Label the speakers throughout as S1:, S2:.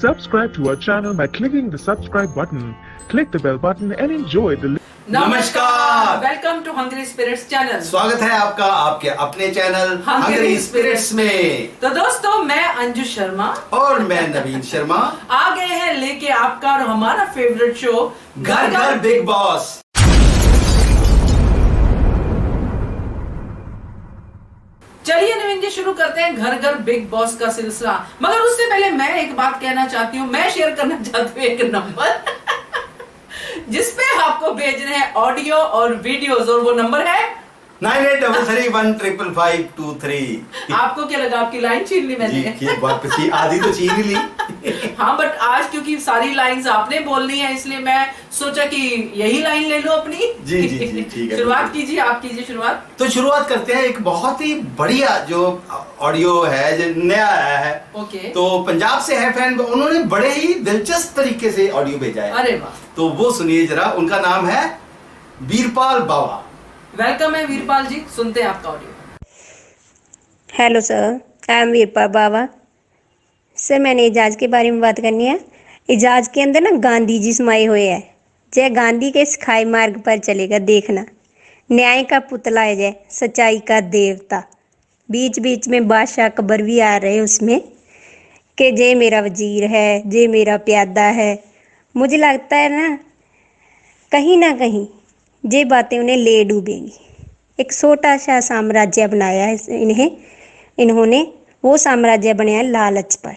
S1: Subscribe to our channel by clicking the subscribe button. Click the bell button and enjoy the
S2: नमस्कार,
S3: welcome to hungry spirits channel.
S2: स्वागत है आपका आपके अपने channel hungry spirits में।
S3: तो दोस्तों, मैं अंजू शर्मा
S2: और मैं नवीन शर्मा
S3: आ गए हैं लेके आपका और हमारा फेवरेट शो
S2: घर घर बिग बॉस।
S3: चलिए नवीन जी, शुरू करते हैं घर घर बिग बॉस का सिलसिला। मगर उससे पहले मैं एक बात कहना चाहती हूँ, मैं शेयर करना चाहती हूँ एक नंबर जिसपे आपको भेजने हैं ऑडियो और वीडियोस, और वो नंबर है
S2: 9833155523।
S3: आपको क्या लगा, आपकी लाइन छीन ली मैंने?
S2: वापसी आधी तो छीन ली
S3: हाँ, बट आज क्योंकि सारी लाइंस आपने बोलनी है, इसलिए मैं सोचा कि यही लाइन ले लो अपनी।
S2: जी जी जी, ठीक है।
S3: शुरुआत कीजिए, आप कीजिए शुरुआत।
S2: तो शुरुआत करते हैं। एक बहुत ही बढ़िया जो ऑडियो है, जो नया आया है।
S3: ओके।
S2: तो पंजाब से है फैन, उन्होंने बड़े ही दिलचस्प तरीके से ऑडियो भेजा है।
S3: अरे वाह।
S2: तो वो सुनिए जरा। उनका नाम है वीरपाल बावा।
S3: वेलकम है वीरपाल जी, सुनते हैं आपका audio.
S4: Hello sir, I am Veerpal Baba. Sir, मैंने एजाज के बारे में बात करनी है। एजाज के अंदर ना गांधी जी समाये हुए हैं। जय गांधी के सिखाए मार्ग पर चलेगा, देखना। न्याय का पुतला है, जय सच्चाई का देवता। बीच बीच में बादशाह अकबर भी आ रहे हैं उसमें, कि जय मेरा वजीर है, जय मेरा प्यादा है। मुझे लगता है ना कहीं ये बातें उन्हें ले डूबेंगी। एक छोटा सा साम्राज्य बनाया है इन्होंने। वो साम्राज्य बनाया लालच पर।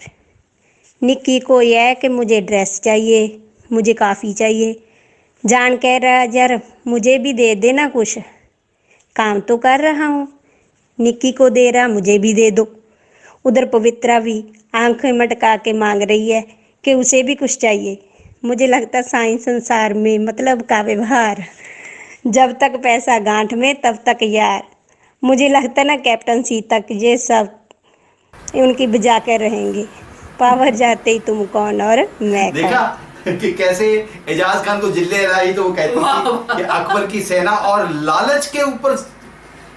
S4: निक्की को यह है कि मुझे ड्रेस चाहिए, मुझे काफ़ी चाहिए। जान कह रहा है यार मुझे भी दे देना कुछ, काम तो कर रहा हूँ। निक्की को दे रहा, मुझे भी दे दो। उधर पवित्रा भी आंखें मटका के मांग रही है कि उसे भी कुछ चाहिए। मुझे लगता साइंस संसार में मतलब का व्यवहार, जब तक पैसा गांठ में तब तक यार। मुझे लगता ना कैप्टनसी तक ये सब उनकी बजा कर रहेंगे। पावर जाते ही तुम कौन और मैं
S2: देखा कि कैसे एजाज खान को जिल्ले लाई तो वो कहती थी कि अकबर की सेना और लालच के ऊपर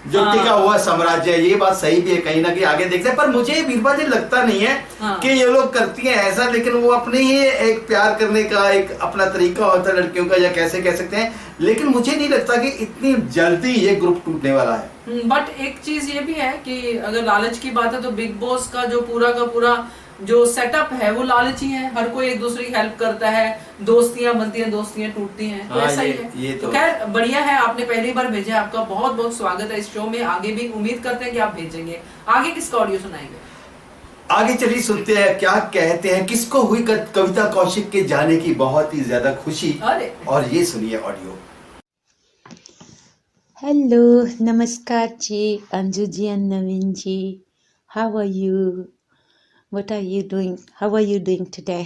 S2: जो टिका हुआ साम्राज्य है। ये बात सही भी है, कहीं ना कहीं आगे देखते हैं। पर मुझे वीरपाल जी लगता नहीं है कि ये लोग करती हैं ऐसा, लेकिन वो अपने ही एक प्यार करने का एक अपना तरीका होता है लड़कियों का, या कैसे कह सकते हैं। लेकिन मुझे नहीं लगता कि इतनी जल्दी ये ग्रुप टूटने वाला है।
S3: बट एक चीज ये भी है कि अगर लालच की बात है तो बिग बॉस का पूरा जो सेटअप है वो लालची है। हर कोई एक दूसरे की हेल्प करता है, दोस्तियां बनती हैं, दोस्तियां टूटती हैं। तो ऐसा ही है।
S2: ये तो
S3: खैर बढ़िया है, आपने पहली बार भेजा है, आपका बहुत बहुत स्वागत है इस शो में। आगे भी उम्मीद करते हैं कि आप भेजेंगे। आगे किसका ऑडियो सुनाएंगे?
S2: आगे चलिए सुनते हैं क्या कहते हैं। किसको हुई कविता कौशिक के जाने की बहुत ही ज्यादा खुशी। और ये सुनिए ऑडियो।
S5: हेलो, नमस्कार ji, Anju ji and Naveen ji. How are you? What are you doing? How are you doing today?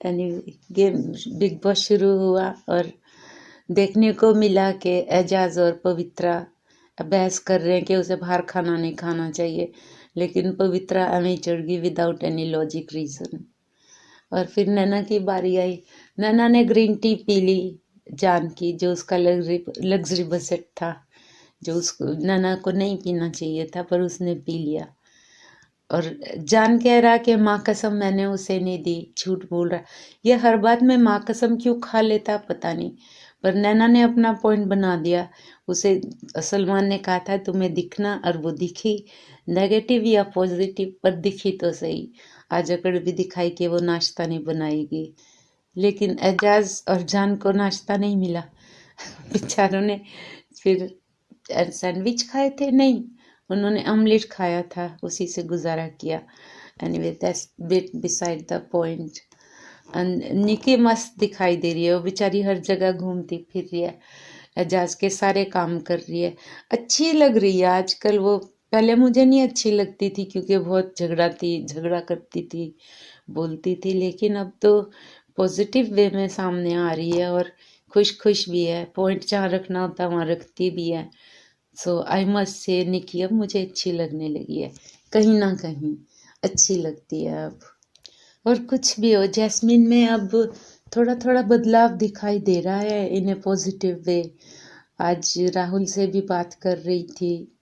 S5: Anyway, game big boss शुरू हुआ और देखने को मिला कि एजाज और पवित्रा बहस कर रहे हैं कि उसे बाहर खाना नहीं खाना चाहिए, लेकिन पवित्रा हमें चढ़ गई विदाउट एनी लॉजिक रीज़न। और फिर नैना की बारी आई। नैना ने ग्रीन टी पी ली जान की, जो उसका लग्जरी बजट था, जो उसको नैना को नहीं पीना चाहिए था, पर उसने पी लिया। और जान कह रहा कि माँ कसम मैंने उसे नहीं दी, झूठ बोल रहा। ये हर बात में माँ कसम क्यों खा लेता पता नहीं, पर नैना ने अपना पॉइंट बना दिया। उसे सलमान ने कहा था तुम्हें दिखना, और वो दिखी, नेगेटिव या पॉजिटिव पर दिखी तो सही। आज अकड़ भी दिखाई कि वो नाश्ता नहीं बनाएगी, लेकिन एजाज और जान को नाश्ता नहीं मिला। बेचारों ने फिर सैंडविच खाए थे, नहीं उन्होंने ऑमलेट खाया था, उसी से गुजारा किया। Anyway that's bit beside the point. Nikki मस्त दिखाई दे रही है, वो बेचारी हर जगह घूमती फिर रही है, एजाज के सारे काम कर रही है, अच्छी लग रही है आजकल वो। पहले मुझे नहीं अच्छी लगती थी क्योंकि बहुत झगड़ा करती थी, बोलती थी, लेकिन अब तो पॉजिटिव वे में सामने आ रही है और खुश भी है। पॉइंट जहाँ रखना होता है वहाँ रखती भी है। सो आई मस्ट से निकी अब मुझे अच्छी लगने लगी है, कहीं ना कहीं अच्छी लगती है अब। और कुछ भी हो, जैस्मिन में अब थोड़ा बदलाव दिखाई दे रहा है इन ए पॉजिटिव वे। आज राहुल से भी बात कर रही थी,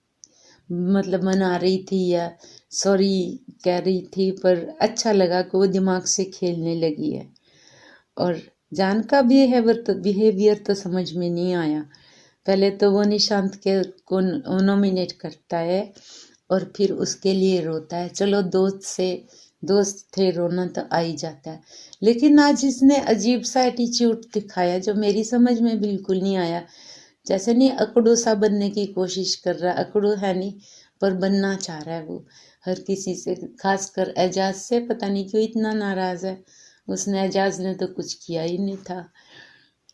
S5: मतलब मना रही थी या सॉरी कह रही थी, पर अच्छा लगा कि वो दिमाग से खेलने लगी है। और जान का बिहेवियर तो समझ में नहीं आया। पहले तो वो निशांत के को नॉमिनेट करता है और फिर उसके लिए रोता है। चलो दोस्त थे, रोना तो आ ही जाता है, लेकिन आज इसने अजीब सा एटीट्यूड दिखाया जो मेरी समझ में बिल्कुल नहीं आया। जैसे नहीं अकड़ू सा बनने की कोशिश कर रहा, अकड़ू है नहीं पर बनना चाह रहा है वो हर किसी से, खासकर एजाज से। पता नहीं क्यों इतना नाराज है। उसने एजाज ने तो कुछ किया ही नहीं था।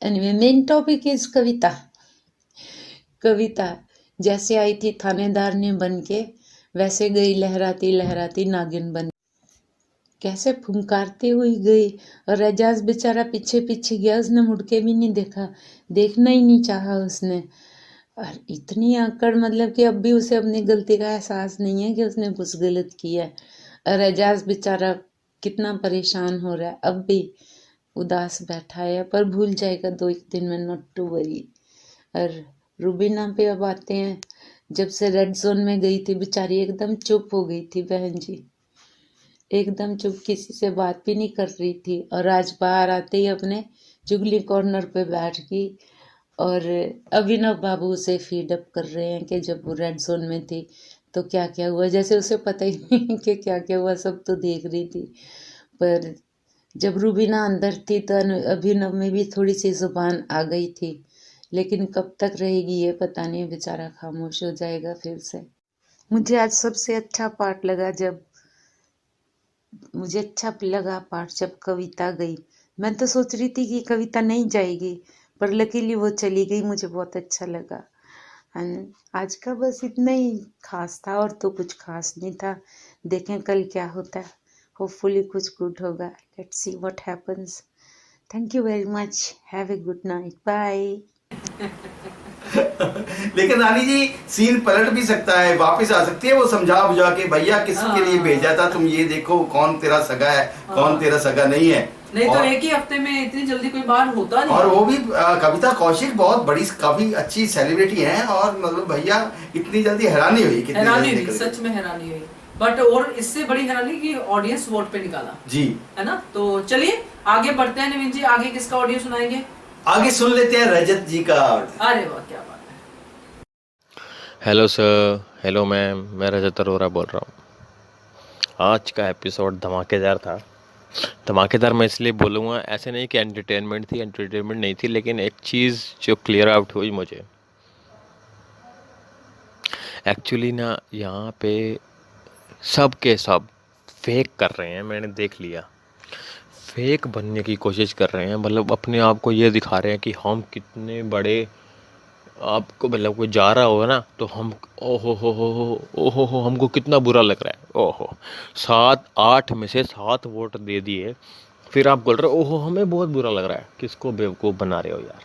S5: एनीवे, मेन टॉपिक इज कविता जैसे आई थी थानेदार ने बन के, वैसे गई लहराती लहराती नागिन बन, कैसे फुंकारती हुई गई। और एजाज बेचारा पीछे पीछे गया, उसने मुड़ के भी नहीं देखा, देखना ही नहीं चाहा उसने। और इतनी आकड़, मतलब कि अब भी उसे अपनी गलती का एहसास नहीं है कि उसने कुछ गलत किया है। और एजाज बेचारा कितना परेशान हो रहा है, अब भी उदास बैठा है, पर भूल जाएगा 2-1 दिन में, नॉट टू वरी। और रूबीना पे अब आते हैं। जब से रेड जोन में गई थी बेचारी एकदम चुप हो गई थी बहन जी, एकदम चुप, किसी से बात भी नहीं कर रही थी। और आज बाहर आते ही अपने जुगली कॉर्नर पे बैठ गई। और अभिनव बाबू उसे फीड अप कर रहे हैं कि जब वो रेड जोन में थी तो क्या क्या हुआ, जैसे उसे पता ही नहीं कि क्या क्या हुआ, सब तो देख रही थी। पर जब रूबीना अंदर थी तो अभिनव में भी थोड़ी सी जुबान आ गई थी, लेकिन कब तक रहेगी ये पता नहीं, बेचारा खामोश हो जाएगा फिर से। मुझे आज सबसे अच्छा पार्ट लगा जब कविता गई। मैं तो सोच रही थी कि कविता नहीं जाएगी, पर लकीली वो चली गई, मुझे बहुत अच्छा लगा। आज का बस इतना ही खास था, और तो कुछ खास नहीं था। देखें कल क्या होता है, होपफुली कुछ गुड होगा। Let's see what happens. Thank you very much, have a good night, bye.
S2: लेकिन रानी जी सीन पलट भी सकता है, वापस आ सकती है वो समझा बुझा के, भैया किसके लिए भेजा था, तुम ये देखो कौन तेरा सगा है, कौन तेरा सगा नहीं है।
S3: नहीं तो एक ही हफ्ते में इतनी जल्दी कोई बार होता नहीं।
S2: और वो भी कविता कौशिक बहुत बड़ी, काफी अच्छी सेलिब्रिटी है, और मतलब भैया इतनी जल्दी हैरानी हुई,
S3: हैरानी हुई, सच में हैरानी हुई। बट और इससे बड़ी हैरानी की ऑडियंस वोट पे निकाला
S2: जी,
S3: है ना। तो चलिए आगे बढ़ते हैं नवीन जी, आगे किसका ऑडियो सुनाएंगे?
S2: आगे सुन लेते हैं रजत जी का।
S3: अरे वाह, क्या बात है।
S6: हेलो सर, हेलो मैम, मैं रजत अरोरा बोल रहा हूँ। आज का एपिसोड धमाकेदार था। धमाकेदार मैं इसलिए बोलूँगा, ऐसे नहीं कि एंटरटेनमेंट नहीं थी, लेकिन एक चीज़ जो क्लियर आउट हुई मुझे, एक्चुअली ना यहाँ पे सब के सब फेक कर रहे हैं। मैंने देख लिया, फेक बनने की कोशिश कर रहे हैं, मतलब अपने आप को ये दिखा रहे हैं कि हम कितने बड़े, आपको मतलब कोई जा रहा होगा ना तो हम ओहो हमको कितना बुरा लग रहा है, ओहो 7-8 में से 7 वोट दे दिए, फिर आप बोल रहे हो ओहो हमें बहुत बुरा लग रहा है। किसको बेवकूफ़ बना रहे हो यार?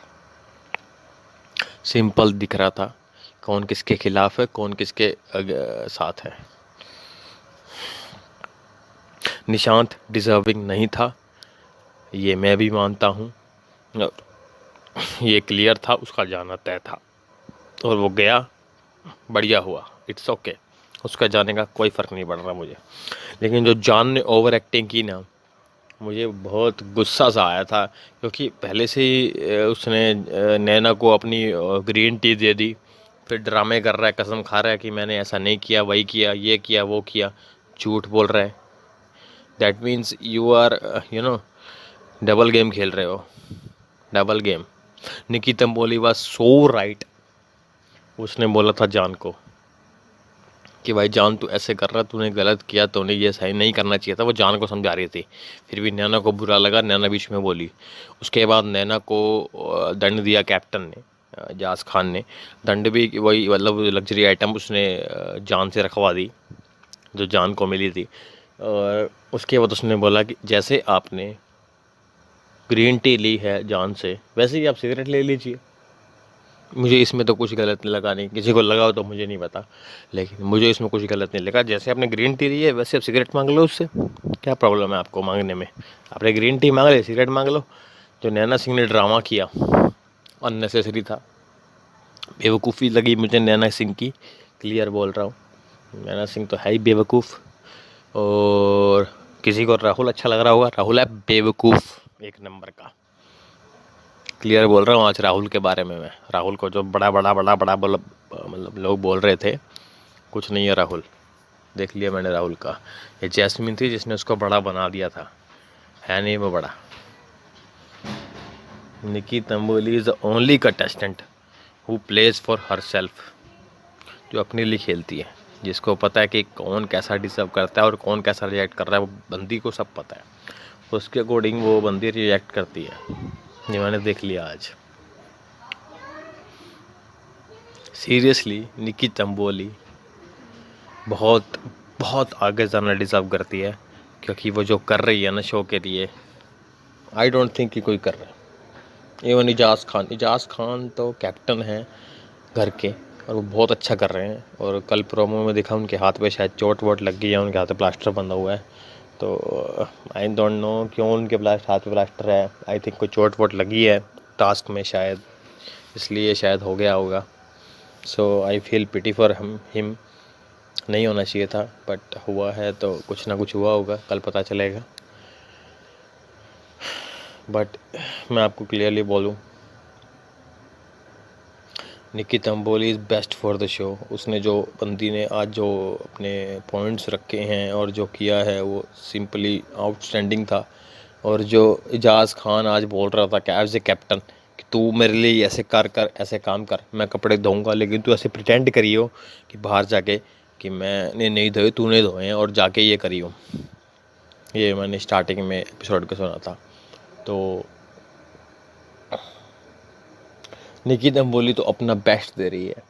S6: सिंपल दिख रहा था कौन किसके खिलाफ है, कौन किसके साथ है। निशांत डिजर्विंग नहीं था, ये मैं भी मानता हूँ, ये क्लियर था, उसका जाना तय था और वो गया, बढ़िया हुआ, इट्स ओके, उसका जाने का कोई फ़र्क नहीं पड़ रहा मुझे। लेकिन जो जान ने ओवर एक्टिंग की ना, मुझे बहुत गुस्सा सा आया था, क्योंकि पहले से ही उसने नैना को अपनी ग्रीन टी दे दी, फिर ड्रामे कर रहा है, कसम खा रहा है कि मैंने ऐसा नहीं किया, वही किया, ये किया, वो किया, झूठ बोल रहा है। That means you are double game खेल रहे हो, double game. Nikki Tamboli was so right, उसने बोला था जान को कि भाई जान तू ऐसे कर रहा, तूने गलत किया, तूने ये सही नहीं करना चाहिए था। वो जान को समझा रही थी, फिर भी नैना को बुरा लगा, नैना बीच में बोली। उसके बाद नैना को दंड दिया कैप्टन ने, एजाज खान ने। दंड भी वही, मतलब लग्जरी आइटम उसने जान से रखवा दी जो जान को मिली थी। और उसके बाद उसने बोला कि जैसे आपने ग्रीन टी ली है जान से, वैसे ही आप सिगरेट ले लीजिए। मुझे इसमें तो कुछ गलत नहीं लगा, नहीं किसी को लगा हो तो मुझे नहीं पता, लेकिन मुझे इसमें कुछ गलत नहीं लगा। जैसे आपने ग्रीन टी ली है वैसे आप सिगरेट मांग लो उससे, क्या प्रॉब्लम है आपको मांगने में? आपने ग्रीन टी मांग ली, सिगरेट मांग लो। जो नैना सिंह ने ड्रामा किया अननेसेसरी था, बेवकूफ़ी लगी मुझे नैना सिंह की, क्लियर बोल रहा हूँ। नैना सिंह तो है ही बेवकूफ़। और किसी को राहुल अच्छा लग रहा होगा, राहुल है बेवकूफ़ एक नंबर का। क्लियर बोल रहा हूँ आज राहुल के बारे में मैं। राहुल को जो बड़ा मतलब लोग बोल रहे थे, कुछ नहीं है राहुल। देख लिया मैंने राहुल का। ये जैस्मिन थी जिसने उसको बड़ा बना दिया था, है नहीं वो बड़ा। Nikki Tamboli is the only contestant who plays for her self, जो अपने लिए खेलती है, जिसको पता है कि कौन कैसा डिजर्व करता है और कौन कैसा रिएक्ट कर रहा है, वो बंदी को सब पता है, उसके अकॉर्डिंग वो बंदी रिएक्ट करती है। ये मैंने देख लिया आज। सीरियसली निकी तंबोली बहुत बहुत आगे जाना डिजर्व करती है, क्योंकि वो जो कर रही है ना शो के लिए, आई डोंट थिंक कि कोई कर रहा है। इवन इजाज़ खान तो कैप्टन हैं घर के, और वो बहुत अच्छा कर रहे हैं। और कल प्रोमो में देखा उनके हाथ पे शायद चोट वोट लग गई है, उनके हाथ पे प्लास्टर बंधा हुआ है, तो आई डोंट नो क्यों उनके हाथ पे प्लास्टर है। आई थिंक कोई चोट वोट लगी है टास्क में शायद, इसलिए शायद हो गया होगा। So I feel pity for him. नहीं होना चाहिए था, बट हुआ है तो कुछ ना कुछ हुआ होगा, कल पता चलेगा। बट मैं आपको क्लियरली बोलूँ, Nikki Tamboli is best for the show. उसने जो बंदी ने आज जो अपने पॉइंट्स रखे हैं और जो किया है वो सिंपली आउटस्टैंडिंग था। और जो इजाज़ खान आज बोल रहा था कि एज ए कैप्टन कि तू मेरे लिए ऐसे कर ऐसे काम कर, मैं कपड़े धोऊंगा लेकिन तू ऐसे प्रिटेंड करियो कि बाहर जाके कि मैंने नहीं धोए, तूने धोए हैं, और जाके ये करियो। ये मैंने स्टार्टिंग में एपिसोड को सुना था। तो निकी तंबोली तो अपना बेस्ट दे रही है,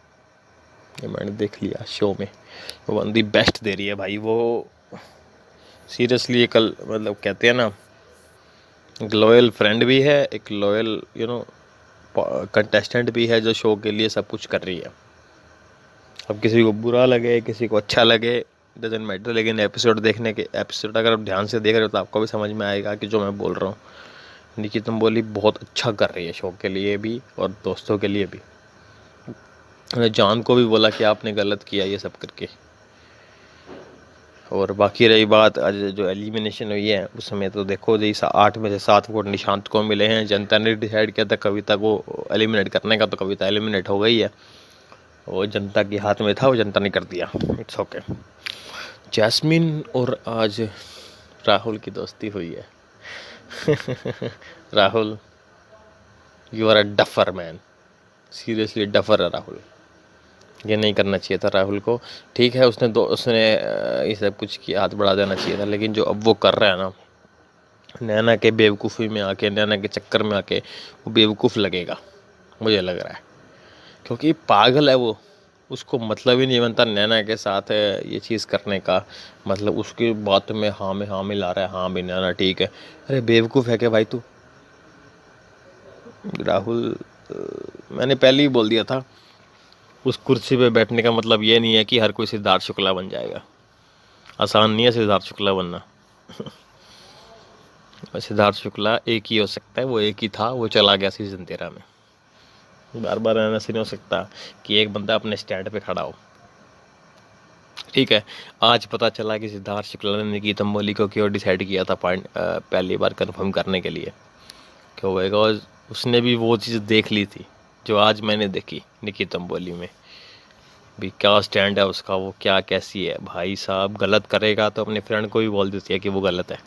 S6: ये मैंने देख लिया शो में। वो बंदी बेस्ट दे रही है भाई। वो सीरियसली कल मतलब कहते हैं ना, एक लॉयल फ्रेंड भी है, एक लॉयल कंटेस्टेंट भी है, जो शो के लिए सब कुछ कर रही है। अब किसी को बुरा लगे, किसी को अच्छा लगे, डजंट मैटर, लेकिन एपिसोड अगर आप ध्यान से देख रहे हो तो आपको भी समझ में आएगा कि जो मैं बोल रहा हूँ। निकी तंबोली बहुत अच्छा कर रही है शो के लिए भी और दोस्तों के लिए भी। मैंने जान को भी बोला कि आपने गलत किया ये सब करके। और बाकी रही बात आज जो एलिमिनेशन हुई है, उसमें तो देखो जी 8 में से 7 वोट निशांत को मिले हैं। जनता ने डिसाइड किया था कविता को एलिमिनेट करने का, तो कविता एलिमिनेट हो गई है। वो जनता के हाथ में था, वो जनता ने कर दिया। It's okay. जैस्मिन और आज राहुल की दोस्ती हुई है। Rahul, you are a duffer man, seriously duffer है राहुल। ये नहीं करना चाहिए था राहुल को। ठीक है, उसने ये सब कुछ किया, हाथ बढ़ा देना चाहिए था, लेकिन जो अब वो कर रहा है ना, नैना के बेवकूफ़ी में आके, नैना के चक्कर में आके वो बेवकूफ़ लगेगा, मुझे लग रहा है, क्योंकि पागल है वो। उसको मतलब ही नहीं बनता नैना के साथ ये चीज़ करने का। मतलब उसकी बात में हाँ मिला रहा है, हाँ भी नैना ठीक है। अरे बेवकूफ़ है क्या भाई तू? राहुल, मैंने पहले ही बोल दिया था, उस कुर्सी पे बैठने का मतलब ये नहीं है कि हर कोई सिद्धार्थ शुक्ला बन जाएगा। आसान नहीं है सिद्धार्थ शुक्ला बनना। सिद्धार्थ शुक्ला एक ही हो सकता है, वो एक ही था, वो चला गया सीज़न 13 में। बार बार ऐसा नहीं हो सकता कि एक बंदा अपने स्टैंड पे खड़ा हो। ठीक है, आज पता चला कि सिद्धार्थ शुक्ला ने निकी तंबोली को क्यों डिसाइड किया था पहली बार कंफर्म करने के लिए, क्यों? बिकॉज उसने भी वो चीज़ देख ली थी जो आज मैंने देखी निकी तंबोली में भी। क्या स्टैंड है उसका, वो क्या कैसी है भाई साहब। गलत करेगा तो अपने फ्रेंड को भी बोल देती है कि वो गलत है।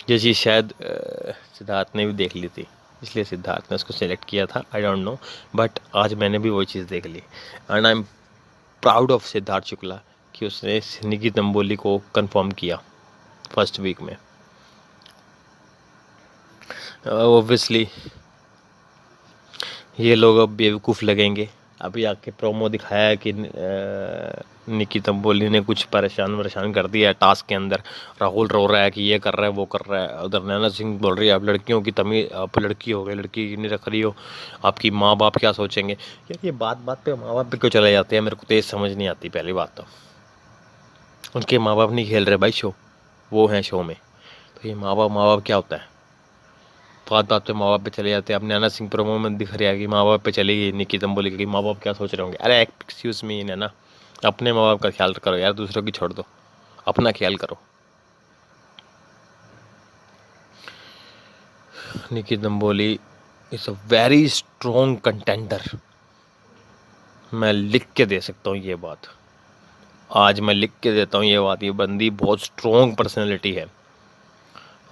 S6: ये चीज़ शायद सिद्धार्थ ने भी देख ली थी, इसलिए सिद्धार्थ ने उसको सेलेक्ट किया था। आई डोंट नो, बट आज मैंने भी वही चीज़ देख ली। And I am proud of Siddharth Shukla कि उसने निकी तंबोली को कंफर्म किया फर्स्ट वीक में। ऑब्वियसली ये लोग अब बेवकूफ़ लगेंगे। अभी आके प्रोमो दिखाया है कि निकी तंबोली ने कुछ परेशान कर दिया है टास्क के अंदर। राहुल रो रहा है कि ये कर रहा है वो कर रहा है, उधर नैना सिंह बोल रही है आप लड़कियों की तमीज़, आप लड़की हो गई, लड़की नहीं रख रही हो, आपकी माँ बाप क्या सोचेंगे। यार ये बात पे माँ बाप पे क्यों चले जाते हैं, मेरे को तेज़ समझ नहीं आती। पहली बात तो उनके माँ बाप नहीं खेल रहे भाई शो, वो हैं शो में। तो ये माँ बाप क्या होता है? बात पे माँ बाप पे चले जाते हैं। अब नैना सिंह प्रोमो में दिख रहा है कि माँ बाप पे चली गई निकी तंबोली की, माँ बाप क्या सोच रहे होंगे। अरे एक्सक्यूज़ मी नैना, अपने माँ बाप का ख्याल करो यार, दूसरों की छोड़ दो। अपना ख्याल करो। Nikki Tamboli is a very strong contender. मैं लिख के दे सकता हूँ ये बात, आज मैं लिख के देता हूँ ये बात। ये बंदी बहुत स्ट्रॉन्ग पर्सनैलिटी है।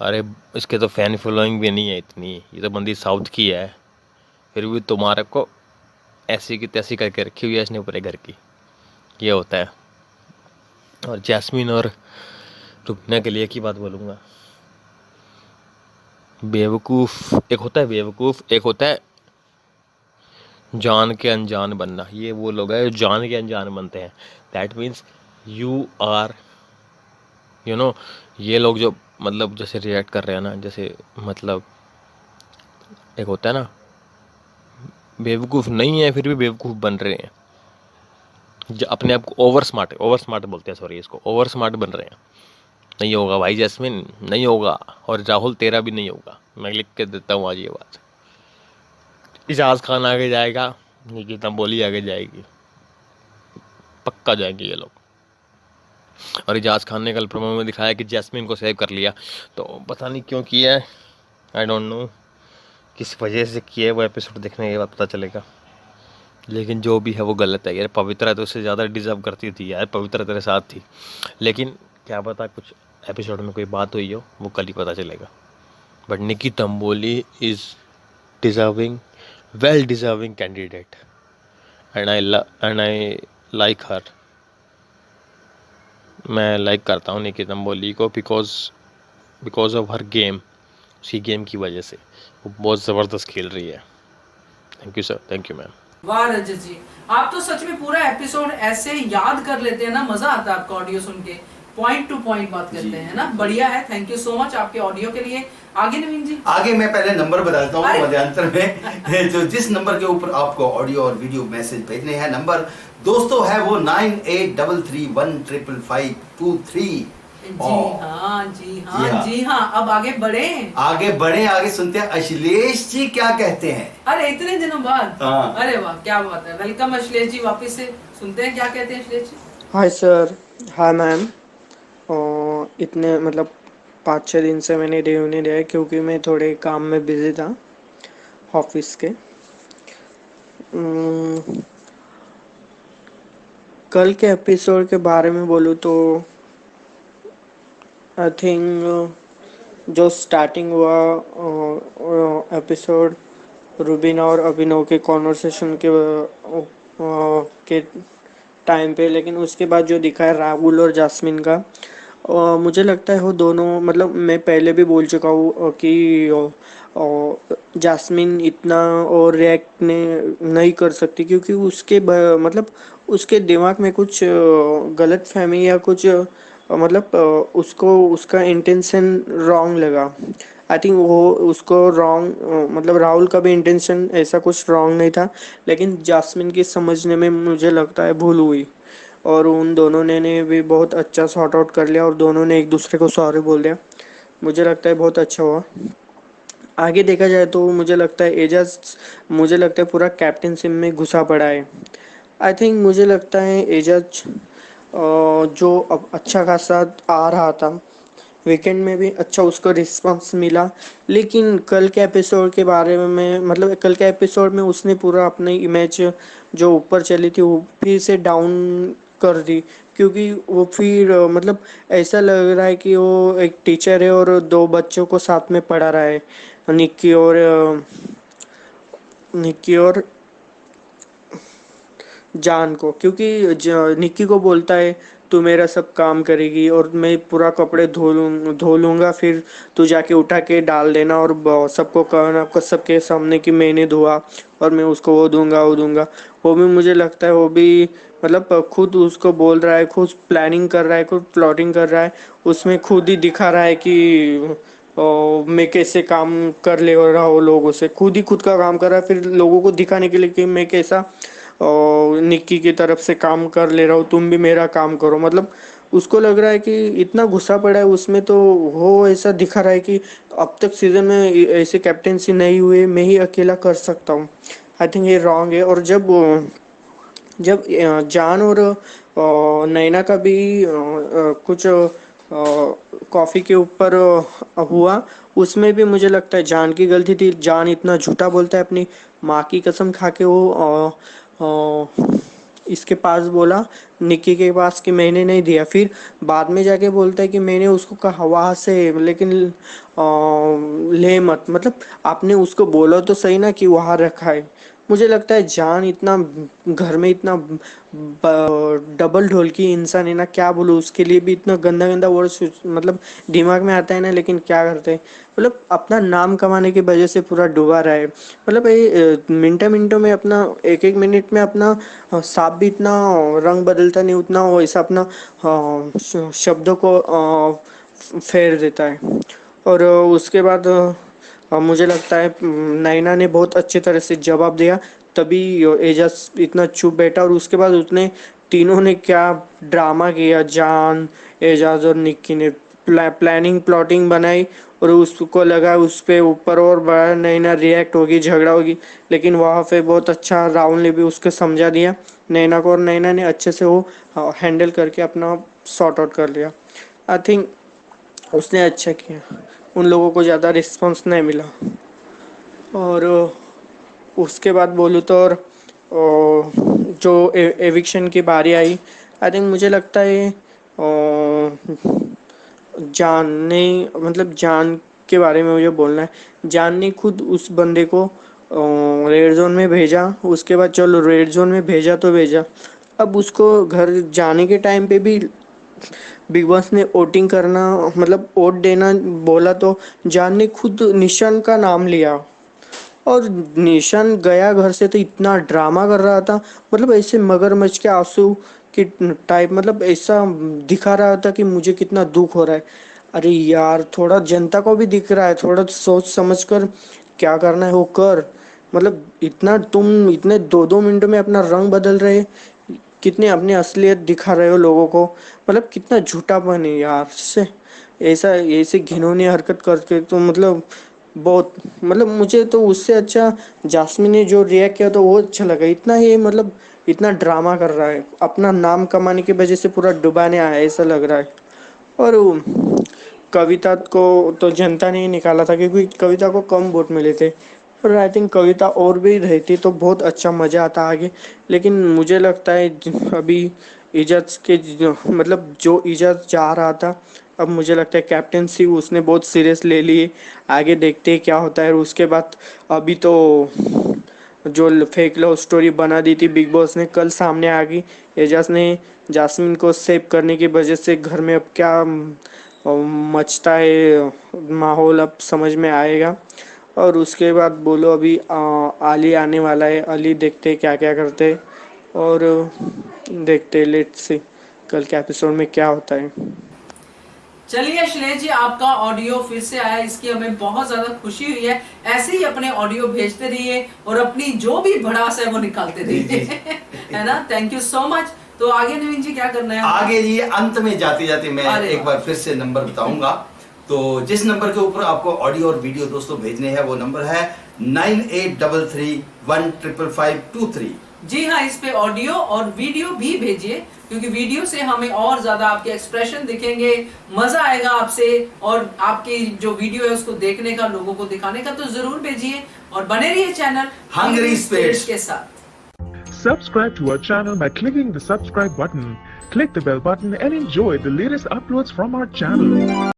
S6: अरे इसके तो फैन फॉलोइंग भी नहीं है इतनी, ये तो बंदी साउथ की है, फिर भी तुम्हारे को ऐसी की तैसी करके रखी हुई है इसने पूरे घर की। ये होता है। और जैस्मिन और रुबीना के लिए की बात बोलूँगा, बेवकूफ़ एक होता है, बेवकूफ़ एक होता है जान के अनजान बनना। ये वो लोग हैं जो जान के अनजान बनते हैं। That means you are you know, ये लोग जो मतलब जैसे रिएक्ट कर रहे हैं ना, जैसे मतलब एक होता है ना, बेवकूफ़ नहीं है फिर भी बेवकूफ़ बन रहे हैं, जो अपने आप को ओवर स्मार्ट बोलते हैं, सॉरी, इसको ओवर स्मार्ट बन रहे हैं। नहीं होगा भाई जैस्मिन, नहीं होगा। और राहुल तेरा भी नहीं होगा, मैं लिख के देता हूँ आज ये बात। इजाज़ खान आगे जाएगा, निकी दम्बोली आगे जाएगी, पक्का जाएंगे ये लोग। और इजाज़ खान ने कल प्रोमो में दिखाया कि जैस्मिन को सेव कर लिया, तो पता नहीं क्यों किया है, आई डोंट नो किस वजह से किया है, वो एपिसोड देखने के बाद पता चलेगा। लेकिन जो भी है वो गलत है यार। पवित्रा तो उससे ज़्यादा डिजर्व करती थी यार, पवित्रा तेरे साथ थी। लेकिन क्या पता कुछ एपिसोड में कोई बात हुई हो, वो कल ही पता चलेगा। But Nikki Tamboli is deserving, well deserving candidate, and I like her. मैं लाइक करता हूँ निकी दम्बोली को बिकॉज ऑफ हर गेम। उसी गेम की वजह से वो बहुत ज़बरदस्त खेल रही है। Thank you sir, thank you ma'am.
S3: वाह रजत जी, आप तो सच में पूरा एपिसोड ऐसे याद कर लेते हैं ना, मजा आता है आपका ऑडियो सुन के, पॉइंट टू पॉइंट बात करते हैं ना, बढ़िया है। थैंक यू सो मच आपके ऑडियो के लिए। आगे नवीन जी,
S2: आगे मैं पहले नंबर बताता हूँ
S3: अरे!
S2: मध्यांतर में जो जिस नंबर के ऊपर आपको ऑडियो और वीडियो मैसेज भेजने हैं, नंबर दोस्तों है वो 9833155523।
S3: जी हाँ जी हाँ जी हाँ, अब आगे बढ़े,
S2: आगे सुनते हैं अश्लेष जी क्या कहते हैं।
S3: अरे इतने दिनों बाद,
S2: हाँ।
S3: अरे वाह क्या बात है। वेलकम अश्लेष जी वापस से, सुनते हैं क्या कहते हैं अश्लेष जी।
S7: Hi sir, hi ma'am. इतने मतलब 5-6 दिन से मैंने रिव्यू नहीं दिया है क्योंकि मैं थोड़े काम में बिजी था ऑफिस के। कल के एपिसोड के बारे में बोलूँ तो आई थिंक जो स्टार्टिंग हुआ एपिसोड रुबीना और अभिनव के कॉन्वर्सेशन के टाइम पे, लेकिन उसके बाद जो दिखाया राहुल और जास्मिन का, मुझे लगता है वो दोनों, मतलब मैं पहले भी बोल चुका हूँ कि जास्मिन इतना और रिएक्ट नहीं कर सकती क्योंकि मतलब उसके दिमाग में कुछ गलत फहमी या कुछ मतलब उसको उसका इंटेंशन रॉन्ग लगा। आई थिंक वो उसको रॉन्ग, मतलब राहुल का भी इंटेंशन ऐसा कुछ रॉन्ग नहीं था, लेकिन जास्मिन की समझने में मुझे लगता है भूल हुई और उन दोनों ने भी बहुत अच्छा सॉर्ट आउट कर लिया और दोनों ने एक दूसरे को सॉरी बोल दिया। मुझे लगता है बहुत अच्छा हुआ। आगे देखा जाए तो मुझे लगता है पूरा कैप्टनशिप में घुसा पड़ा है। आई थिंक मुझे लगता है एजाज जो अब अच्छा खासा आ रहा था, वीकेंड में भी अच्छा उसको रिस्पांस मिला, लेकिन कल के एपिसोड के बारे में, मतलब कल के एपिसोड में उसने पूरा अपनी इमेज जो ऊपर चली थी वो फिर से डाउन कर दी क्योंकि वो फिर मतलब ऐसा लग रहा है कि वो एक टीचर है और 2 बच्चों को साथ में पढ़ा रहा है, निक्की और जान को, क्योंकि निक्की को बोलता है तू मेरा सब काम करेगी और मैं पूरा कपड़े धो लूँगा, फिर तू जाके उठा के डाल देना और सबको कहना सबके सामने कि मैंने धोआ और मैं उसको वो दूंगा। वो भी मुझे लगता है वो भी मतलब खुद उसको बोल रहा है, खुद प्लानिंग कर रहा है, खुद प्लॉटिंग कर रहा है, उसमें खुद ही दिखा रहा है कि मैं कैसे काम कर ले रहा हूँ, लोगों से खुद का काम कर रहा है, फिर लोगों को दिखाने के लिए कि मैं कैसा निक्की की तरफ से काम कर ले रहा हूँ, तुम भी मेरा काम करो। मतलब उसको लग रहा है कि इतना गुस्सा पड़ा है उसमें, तो वो ऐसा दिखा रहा है कि अब तक सीजन में ऐसे कैप्टेंसी नहीं हुए, मैं ही अकेला कर सकता हूँ। आई थिंक ये रॉन्ग है। और जब जान और नैना का भी कुछ कॉफ़ी के ऊपर हुआ, उसमें भी मुझे लगता है जान की गलती थी। जान इतना झूठा बोलता है, अपनी माँ की कसम खा के वो इसके पास बोला, निक्की के पास, कि मैंने नहीं दिया। फिर बाद में जाके बोलता है कि मैंने उसको कहा वहाँ से, लेकिन ले मत, मतलब आपने उसको बोला तो सही ना कि वहाँ रखा है। मुझे लगता है जान इतना घर में इतना डबल ढोलकी इंसान है ना, क्या बोलूँ, उसके लिए भी इतना गंदा गंदा वर्ड मतलब दिमाग में आता है ना, लेकिन क्या करते हैं, मतलब अपना नाम कमाने की वजह से पूरा डुबा रहा है। मतलब ये मिनटों मिनटों में अपना एक एक मिनट में अपना सांप भी इतना रंग बदलता नहीं, उतना वो ऐसा अपना शब्दों को फेर देता है। और उसके बाद मुझे लगता है नैना ने बहुत अच्छे तरह से जवाब दिया, तभी एजाज इतना चुप बैठा। और उसके बाद उसने तीनों ने क्या ड्रामा किया, जान, एजाज और निक्की ने प्लानिंग प्लॉटिंग बनाई, और उसको लगा उस पे ऊपर और बड़ा नैना रिएक्ट होगी, झगड़ा होगी, लेकिन वहाँ पे बहुत अच्छा राहुल ने भी उसको समझा दिया नैना को, और नैना ने अच्छे से वो हैंडल करके अपना सॉर्ट आउट कर लिया। आई थिंक उसने अच्छा किया, उन लोगों को ज़्यादा रिस्पॉन्स नहीं मिला। और उसके बाद बोलूँ तो, और जो एविक्शन की बारी आई, आई थिंक मुझे लगता है जान ने, मतलब जान के बारे में मुझे बोलना है, जान ने खुद उस बंदे को रेड जोन में भेजा। उसके बाद चलो रेड जोन में भेजा तो भेजा, अब उसको घर जाने के टाइम पे भी बिग बॉस ने वोटिंग करना, मतलब वोट देना बोला, तो जान ने खुद निशान का नाम लिया, और निशान गया घर से तो इतना ड्रामा कर रहा था, मतलब ऐसे मगरमच्छ के आंसू की टाइप, मतलब ऐसा दिखा रहा था कि मुझे कितना दुख हो रहा है। अरे यार, थोड़ा जनता को भी दिख रहा है, थोड़ा सोच समझ कर क्या करना है वो कर। मतलब इतना तुम इतने 2-2 मिनट में अपना रंग बदल रहे, कितने अपनी असलियत दिखा रहे हो लोगों को, मतलब कितना झूठापन है यार। से ऐसा ऐसे घिनौनी हरकत करके तो मतलब बहुत, मतलब मुझे तो उससे अच्छा जास्मिन ने जो रिएक्ट किया तो वो अच्छा लगा। इतना ही मतलब इतना ड्रामा कर रहा है, अपना नाम कमाने की वजह से पूरा डुबाने आया है, ऐसा लग रहा है। और कविता को तो जनता ने ही निकाला था, क्योंकि कविता को कम वोट मिले थे, और आई थिंक कविता और भी रहती तो बहुत अच्छा मज़ा आता आगे। लेकिन मुझे लगता है अभी इजाज़ के मतलब जो इजाज़ जा रहा था, अब मुझे लगता है कैप्टेंसी उसने बहुत सीरियस ले ली है। आगे देखते हैं क्या होता है। उसके बाद अभी तो जो फेक लव स्टोरी बना दी थी बिग बॉस ने, कल सामने आ गई। एजाज ने जास्मिन को सेव करने की वजह से घर में अब क्या मचता है माहौल, अब समझ में आएगा। और उसके बाद बोलो अभी अली आने वाला है, अली देखते क्या क्या करते, और देखते लेट्स सी कल के एपिसोड में क्या होता है।
S3: चलिए श्लेष जी, आपका ऑडियो फिर से आया, इसकी हमें बहुत ज्यादा खुशी हुई है। ऐसे ही अपने ऑडियो भेजते रहिए और अपनी जो भी भड़ास है वो निकालते रहिए है ना। Thank you so much. तो आगे नवीन जी क्या करना है?
S2: आगे जी अंत में जाते जाते मैं एक बार फिर से नंबर बताऊंगा। तो जिस नंबर के ऊपर आपको ऑडियो और वीडियो दोस्तों भेजने हैं वो नंबर है 9833155523।
S3: जी हाँ, इस पे ऑडियो और वीडियो भी भेजिए, क्योंकि वीडियो से हमें और ज्यादा आपके एक्सप्रेशन दिखेंगे, मजा आएगा आपसे, और आपकी जो वीडियो है उसको देखने का, लोगों को दिखाने का। तो जरूर भेजिए और बने रहिए चैनल
S2: हंग्री स्पिरिट्स
S3: के साथ।
S1: Subscribe to our channel by clicking the subscribe button. Click the bell button and enjoy the latest uploads from our channel.